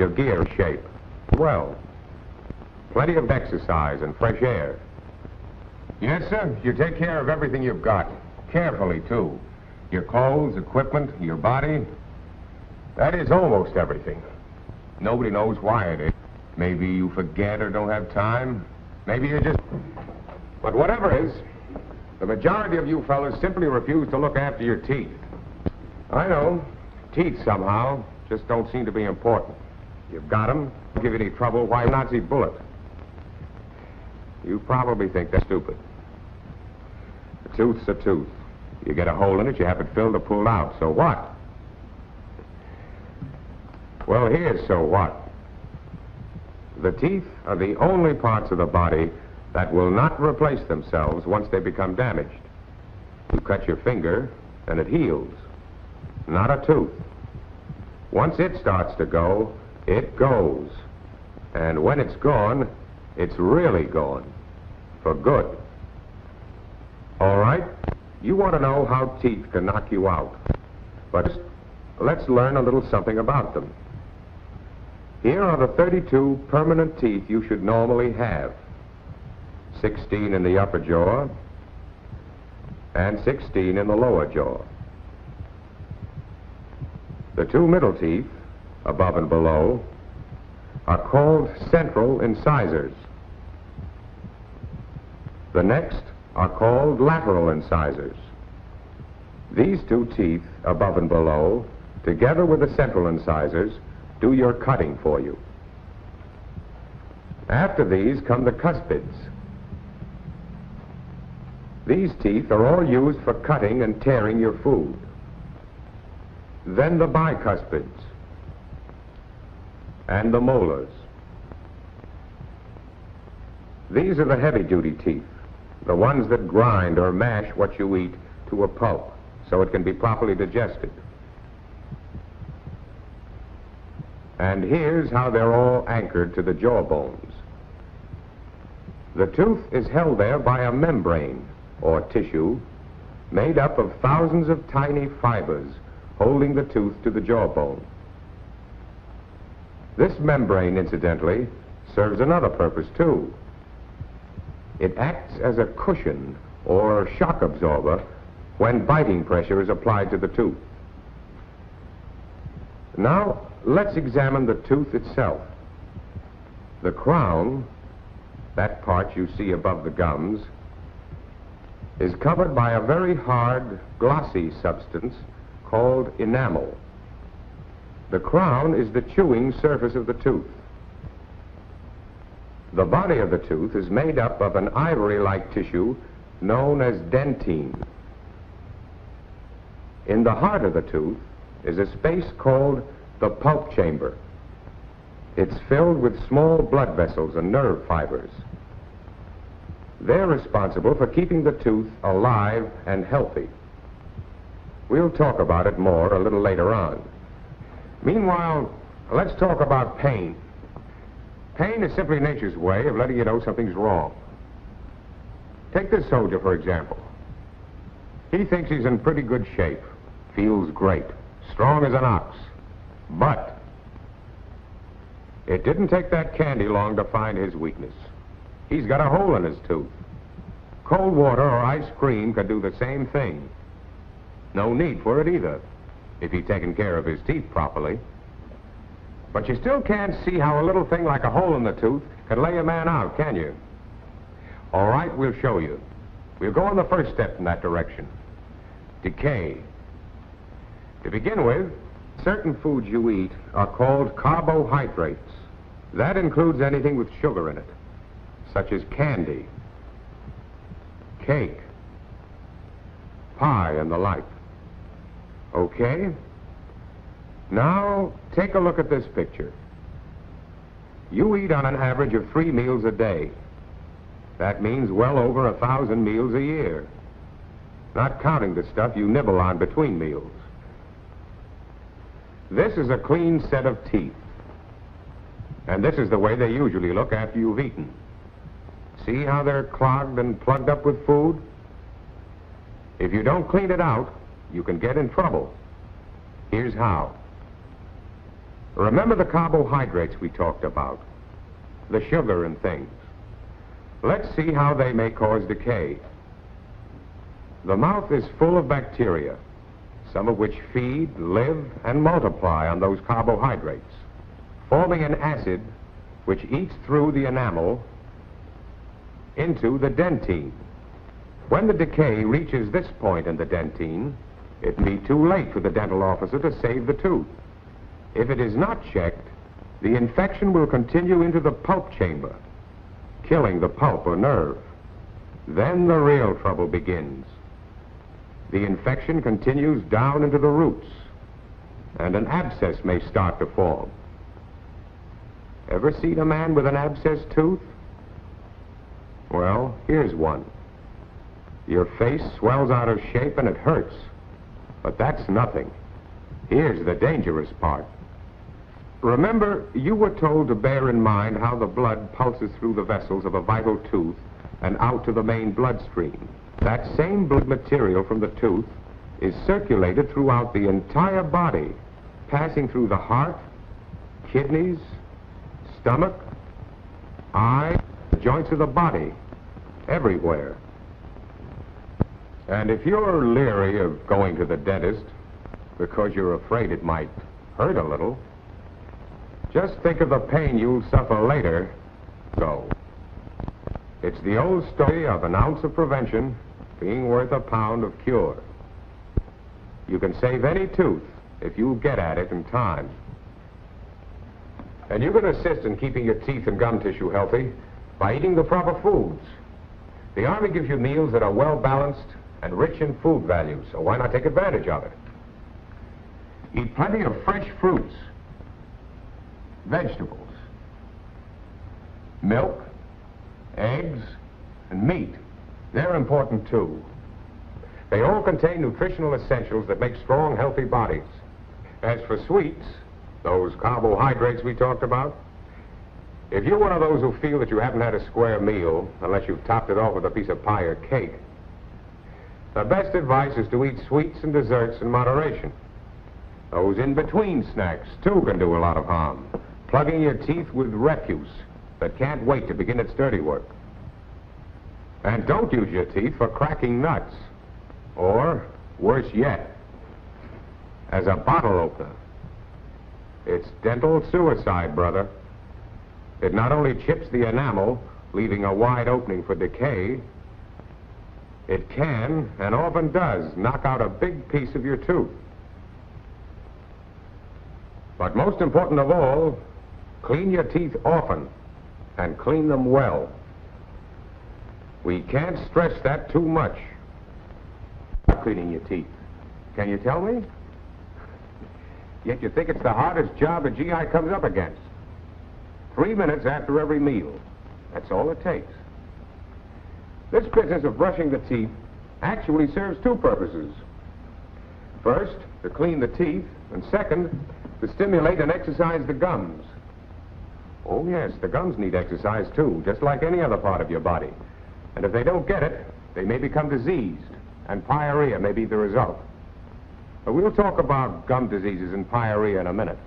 your gear shape. Well, plenty of exercise and fresh air. Yes, sir, you take care of everything you've got. Carefully, too. Your clothes, equipment, your body. That is almost everything. Nobody knows why it is. Maybe you forget or don't have time. Maybe you just... But whatever it is, the majority of you fellas simply refuse to look after your teeth. I know. Teeth, somehow, just don't seem to be important. You've got them. Don't give you any trouble. Why a Nazi bullet? You probably think that's stupid. A tooth's a tooth. You get a hole in it, you have it filled or pulled out. So what? Well, here's so what. The teeth are the only parts of the body that will not replace themselves once they become damaged. You cut your finger, and it heals. Not a tooth. Once it starts to go, it goes. And when it's gone, it's really gone. For good. All right? You want to know how teeth can knock you out. But let's learn a little something about them. Here are the 32 permanent teeth you should normally have. 16 in the upper jaw and 16 in the lower jaw. The two middle teeth, above and below, are called central incisors. The next are called lateral incisors. These two teeth, above and below, together with the central incisors, do your cutting for you. After these come the cuspids. These teeth are all used for cutting and tearing your food. Then the bicuspids and the molars. These are the heavy-duty teeth, the ones that grind or mash what you eat to a pulp so it can be properly digested. And here's how they're all anchored to the jawbones. The tooth is held there by a membrane, or tissue, made up of thousands of tiny fibers holding the tooth to the jawbone. This membrane, incidentally, serves another purpose, too. It acts as a cushion or shock absorber when biting pressure is applied to the tooth. Now, let's examine the tooth itself. The crown, that part you see above the gums, is covered by a very hard, glossy substance called enamel. The crown is the chewing surface of the tooth. The body of the tooth is made up of an ivory-like tissue known as dentine. In the heart of the tooth is a space called the pulp chamber. It's filled with small blood vessels and nerve fibers. They're responsible for keeping the tooth alive and healthy. We'll talk about it more a little later on. Meanwhile, let's talk about pain. Pain is simply nature's way of letting you know something's wrong. Take this soldier, for example. He thinks he's in pretty good shape, feels great, strong as an ox. But it didn't take that candy long to find his weakness. He's got a hole in his tooth. Cold water or ice cream can do the same thing. No need for it either, if he'd taken care of his teeth properly. But you still can't see how a little thing like a hole in the tooth can lay a man out, can you? All right, we'll show you. We'll go on the first step in that direction. Decay. To begin with, certain foods you eat are called carbohydrates. That includes anything with sugar in it, such as candy, cake, pie, and the like. Okay? Now, take a look at this picture. You eat on an average of 3 meals a day. That means well over 1,000 meals a year, not counting the stuff you nibble on between meals. This is a clean set of teeth. And this is the way they usually look after you've eaten. See how they're clogged and plugged up with food? If you don't clean it out, you can get in trouble. Here's how. Remember the carbohydrates we talked about, the sugar and things. Let's see how they may cause decay. The mouth is full of bacteria, some of which feed, live, and multiply on those carbohydrates, forming an acid which eats through the enamel into the dentine. When the decay reaches this point in the dentine, it may be too late for the dental officer to save the tooth. If it is not checked, the infection will continue into the pulp chamber, killing the pulp or nerve. Then the real trouble begins. The infection continues down into the roots, and an abscess may start to form. Ever seen a man with an abscessed tooth? Well, here's one. Your face swells out of shape and it hurts. But that's nothing. Here's the dangerous part. Remember, you were told to bear in mind how the blood pulses through the vessels of a vital tooth and out to the main bloodstream. That same blood material from the tooth is circulated throughout the entire body, passing through the heart, kidneys, stomach, eye, the joints of the body, everywhere. And if you're leery of going to the dentist because you're afraid it might hurt a little, just think of the pain you'll suffer later. So, it's the old story of an ounce of prevention being worth a pound of cure. You can save any tooth if you get at it in time. And you can assist in keeping your teeth and gum tissue healthy by eating the proper foods. The Army gives you meals that are well balanced and rich in food value, so why not take advantage of it? Eat plenty of fresh fruits, vegetables, milk, eggs, and meat. They're important too. They all contain nutritional essentials that make strong, healthy bodies. As for sweets, those carbohydrates we talked about, if you're one of those who feel that you haven't had a square meal unless you've topped it off with a piece of pie or cake, the best advice is to eat sweets and desserts in moderation. Those in-between snacks, too, can do a lot of harm, plugging your teeth with refuse that can't wait to begin its dirty work. And don't use your teeth for cracking nuts, or, worse yet, as a bottle opener. It's dental suicide, brother. It not only chips the enamel, leaving a wide opening for decay, it can, and often does, knock out a big piece of your tooth. But most important of all, clean your teeth often, and clean them well. We can't stress that too much. Cleaning your teeth. Can you tell me? Yet you think it's the hardest job a GI comes up against. 3 minutes after every meal. That's all it takes. This business of brushing the teeth actually serves two purposes. First, to clean the teeth, and second, to stimulate and exercise the gums. Oh yes, the gums need exercise too, just like any other part of your body. And if they don't get it, they may become diseased, and pyorrhea may be the result. But we'll talk about gum diseases and pyorrhea in a minute.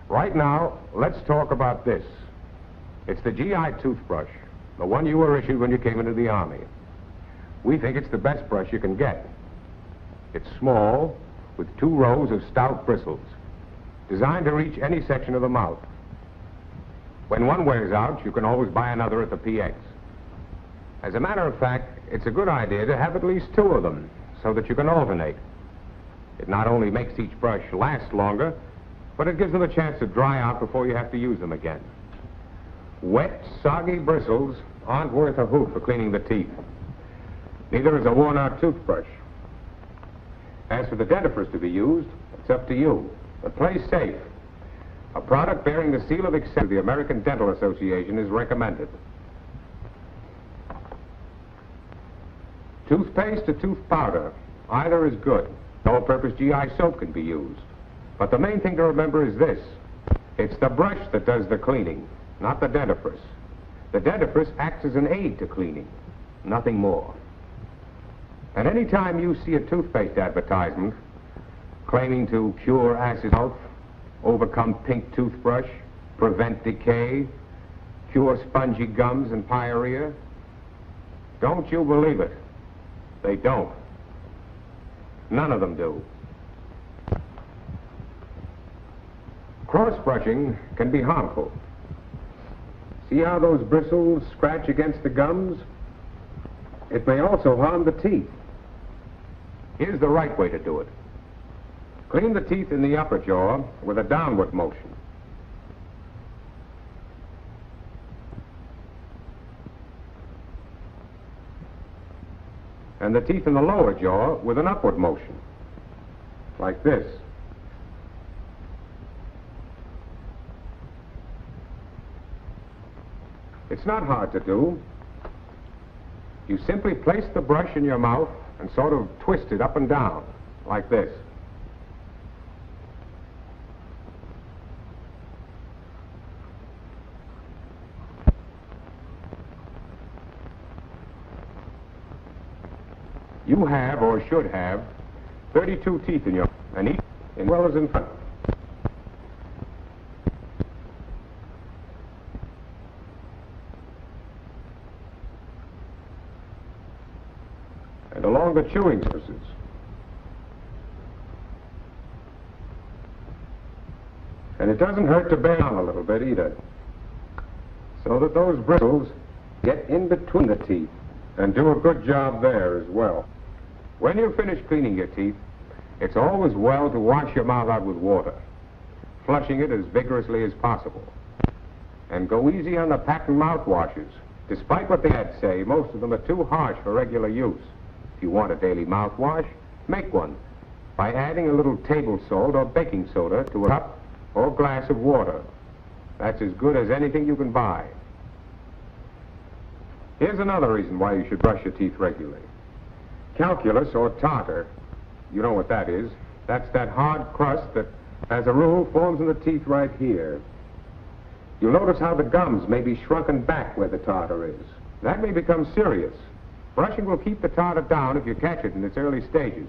Right now, let's talk about this. It's the GI toothbrush, the one you were issued when you came into the Army. We think it's the best brush you can get. It's small, with 2 rows of stout bristles, designed to reach any section of the mouth. When one wears out, you can always buy another at the PX. As a matter of fact, it's a good idea to have at least 2 of them, so that you can alternate. It not only makes each brush last longer, but it gives them a chance to dry out before you have to use them again. Wet, soggy bristles aren't worth a hoot for cleaning the teeth. Neither is a worn-out toothbrush. As for the dentifrice to be used, it's up to you. But play safe. A product bearing the seal of acceptance of the American Dental Association is recommended. Toothpaste or tooth powder, either is good. All-purpose GI soap can be used. But the main thing to remember is this. It's the brush that does the cleaning, not the dentifrice. The dentifrice acts as an aid to cleaning, nothing more. And any time you see a toothpaste advertisement claiming to cure acid mouth, overcome pink toothbrush, prevent decay, cure spongy gums and pyorrhea? Don't you believe it? They don't. None of them do. Cross-brushing can be harmful. See how those bristles scratch against the gums? It may also harm the teeth. Here's the right way to do it. Clean the teeth in the upper jaw with a downward motion. And the teeth in the lower jaw with an upward motion, like this. It's not hard to do. You simply place the brush in your mouth and sort of twist it up and down, like this. You have, or should have, 32 teeth in your mouth, and each as well as in front. And along the chewing surfaces. And it doesn't hurt to bend down a little bit either, so that those bristles get in between the teeth and do a good job there as well. When you finish cleaning your teeth, it's always well to wash your mouth out with water, flushing it as vigorously as possible. And go easy on the patent mouthwashes. Despite what the ads say, most of them are too harsh for regular use. If you want a daily mouthwash, make one by adding a little table salt or baking soda to a cup or glass of water. That's as good as anything you can buy. Here's another reason why you should brush your teeth regularly. Calculus or tartar, you know what that is. That's that hard crust that, as a rule, forms in the teeth right here. You'll notice how the gums may be shrunken back where the tartar is. That may become serious. Brushing will keep the tartar down if you catch it in its early stages.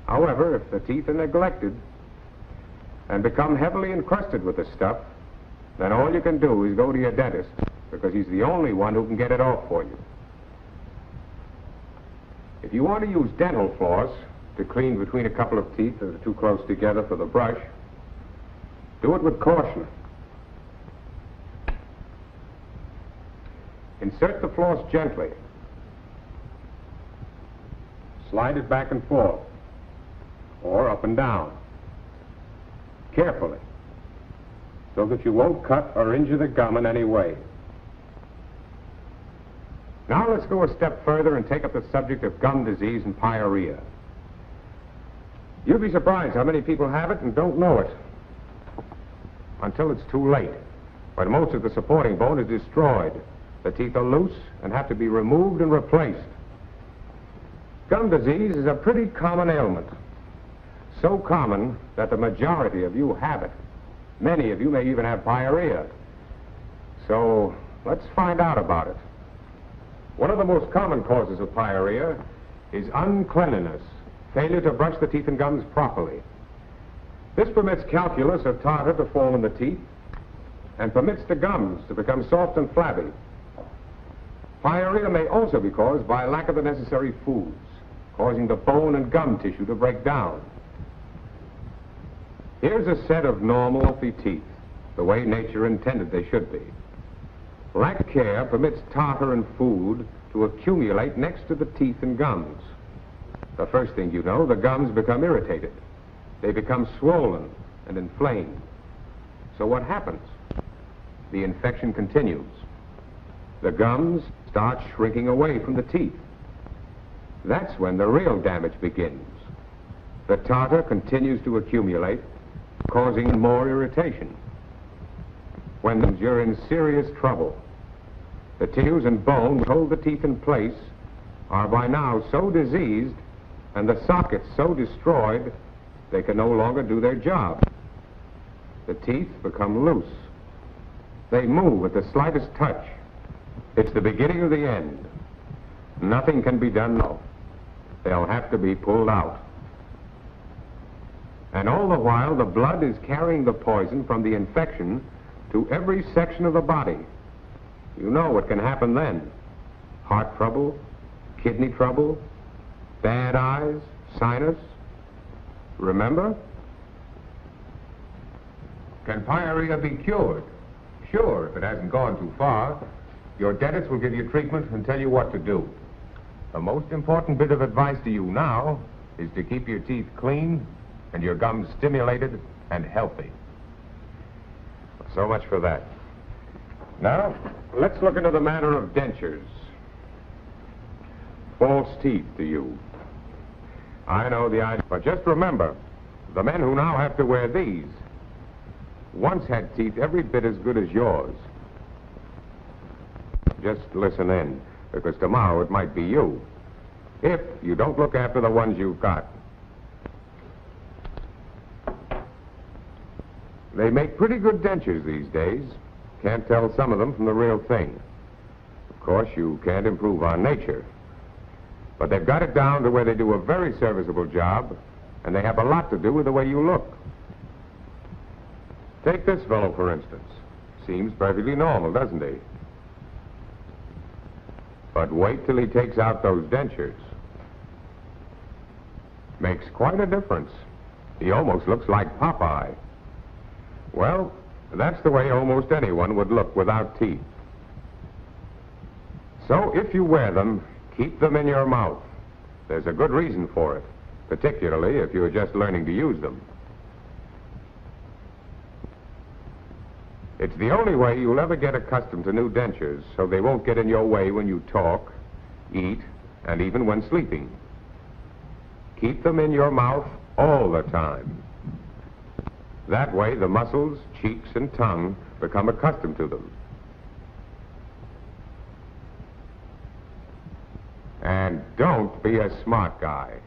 However, if the teeth are neglected and become heavily encrusted with the stuff, then all you can do is go to your dentist, because he's the only one who can get it off for you. If you want to use dental floss to clean between a couple of teeth that are too close together for the brush, do it with caution. Insert the floss gently. Slide it back and forth, or up and down, carefully, so that you won't cut or injure the gum in any way. Now let's go a step further and take up the subject of gum disease and pyorrhea. You'll be surprised how many people have it and don't know it until it's too late, when most of the supporting bone is destroyed. The teeth are loose and have to be removed and replaced. Gum disease is a pretty common ailment. So common that the majority of you have it. Many of you may even have pyorrhea. So let's find out about it. One of the most common causes of pyorrhea is uncleanliness, failure to brush the teeth and gums properly. This permits calculus or tartar to form in the teeth and permits the gums to become soft and flabby. Pyorrhea may also be caused by lack of the necessary foods, causing the bone and gum tissue to break down. Here's a set of normal, healthy teeth, the way nature intended they should be. Lack of care permits tartar and food to accumulate next to the teeth and gums. The first thing you know, the gums become irritated. They become swollen and inflamed. So what happens? The infection continues. The gums start shrinking away from the teeth. That's when the real damage begins. The tartar continues to accumulate, causing more irritation. When you're in serious trouble, the tissues and bone which hold the teeth in place are by now so diseased and the sockets so destroyed they can no longer do their job. The teeth become loose. They move at the slightest touch. It's the beginning of the end. Nothing can be done now. They'll have to be pulled out. And all the while, the blood is carrying the poison from the infection to every section of the body. You know what can happen then. Heart trouble, kidney trouble, bad eyes, sinus. Remember? Can pyorrhea be cured? Sure, if it hasn't gone too far. Your dentist will give you treatment and tell you what to do. The most important bit of advice to you now is to keep your teeth clean and your gums stimulated and healthy. So much for that. Now, let's look into the matter of dentures. False teeth to you. I know the idea, but just remember, the men who now have to wear these once had teeth every bit as good as yours. Just listen in, because tomorrow it might be you, if you don't look after the ones you've got. They make pretty good dentures these days. Can't tell some of them from the real thing. Of course, you can't improve on nature. But they've got it down to where they do a very serviceable job, and they have a lot to do with the way you look. Take this fellow, for instance. Seems perfectly normal, doesn't he? But wait till he takes out those dentures. Makes quite a difference. He almost looks like Popeye. Well, that's the way almost anyone would look without teeth. So if you wear them, keep them in your mouth. There's a good reason for it, particularly if you're just learning to use them. It's the only way you'll ever get accustomed to new dentures, so they won't get in your way when you talk, eat, and even when sleeping. Keep them in your mouth all the time. That way the muscles, cheeks, and tongue become accustomed to them. And don't be a smart guy.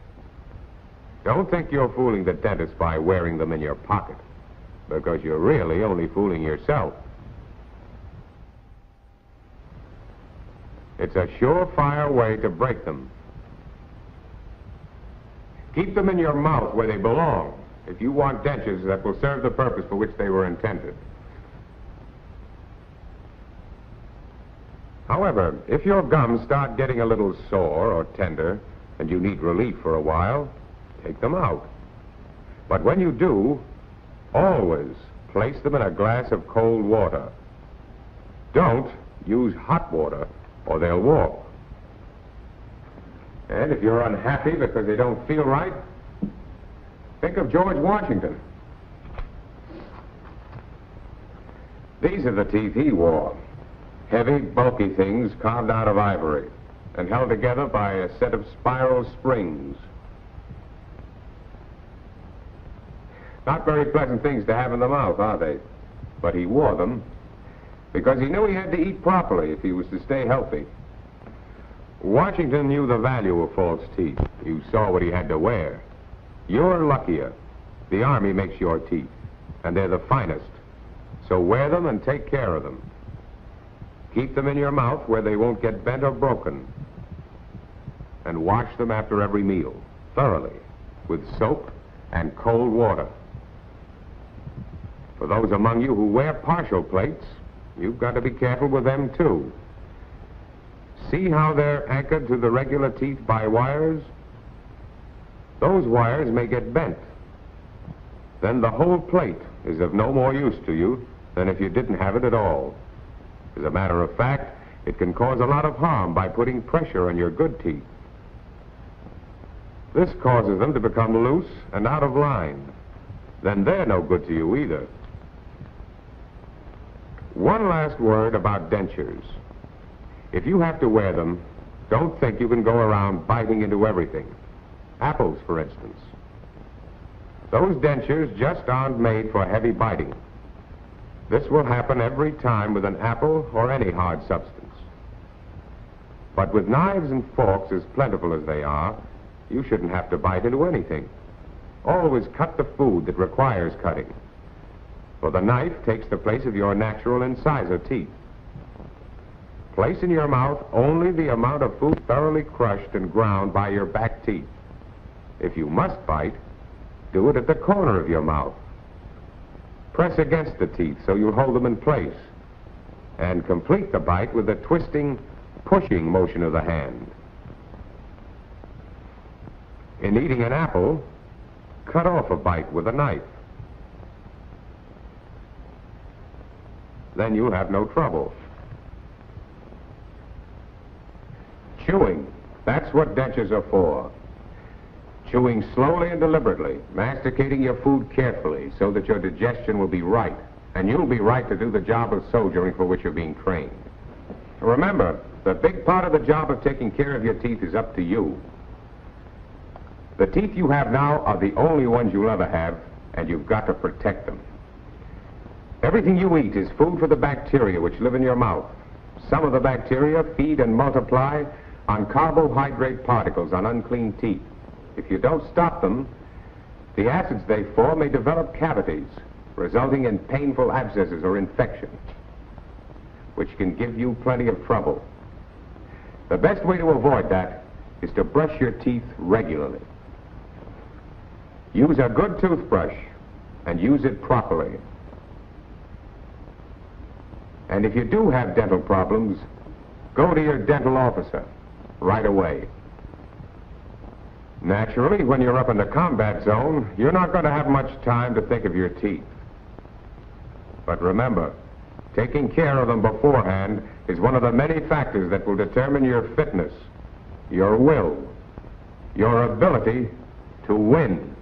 Don't think you're fooling the dentist by wearing them in your pocket, because you're really only fooling yourself. It's a surefire way to break them. Keep them in your mouth where they belong if you want dentures that will serve the purpose for which they were intended. However, if your gums start getting a little sore or tender and you need relief for a while, take them out. But when you do, always place them in a glass of cold water. Don't use hot water or they'll warp. And if you're unhappy because they don't feel right, think of George Washington. These are the teeth he wore. Heavy, bulky things carved out of ivory and held together by a set of spiral springs. Not very pleasant things to have in the mouth, are they? But he wore them because he knew he had to eat properly if he was to stay healthy. Washington knew the value of false teeth. You saw what he had to wear. You're luckier. The Army makes your teeth, and they're the finest. So wear them and take care of them. Keep them in your mouth where they won't get bent or broken. And wash them after every meal, thoroughly, with soap and cold water. For those among you who wear partial plates, you've got to be careful with them too. See how they're anchored to the regular teeth by wires? Those wires may get bent. Then the whole plate is of no more use to you than if you didn't have it at all. As a matter of fact, it can cause a lot of harm by putting pressure on your good teeth. This causes them to become loose and out of line. Then they're no good to you either. One last word about dentures. If you have to wear them, don't think you can go around biting into everything. Apples, for instance. Those dentures just aren't made for heavy biting. This will happen every time with an apple or any hard substance. But with knives and forks as plentiful as they are, you shouldn't have to bite into anything. Always cut the food that requires cutting, for the knife takes the place of your natural incisor teeth. Place in your mouth only the amount of food thoroughly crushed and ground by your back teeth. If you must bite, Do it at the corner of your mouth. Press against the teeth so you'll hold them in place. And complete the bite with a twisting, pushing motion of the hand. In eating an apple, cut off a bite with a knife. Then you'll have no trouble. Chewing, that's what dentures are for. Chewing slowly and deliberately, masticating your food carefully so that your digestion will be right, and you'll be right to do the job of soldiering for which you're being trained. Remember, the big part of the job of taking care of your teeth is up to you. The teeth you have now are the only ones you'll ever have, and you've got to protect them. Everything you eat is food for the bacteria which live in your mouth. Some of the bacteria feed and multiply on carbohydrate particles on unclean teeth. If you don't stop them, the acids they form may develop cavities, resulting in painful abscesses or infections, which can give you plenty of trouble. The best way to avoid that is to brush your teeth regularly. Use a good toothbrush and use it properly. And if you do have dental problems, go to your dental officer right away. Naturally, when you're up in the combat zone, you're not going to have much time to think of your teeth. But remember, taking care of them beforehand is one of the many factors that will determine your fitness, your will, your ability to win.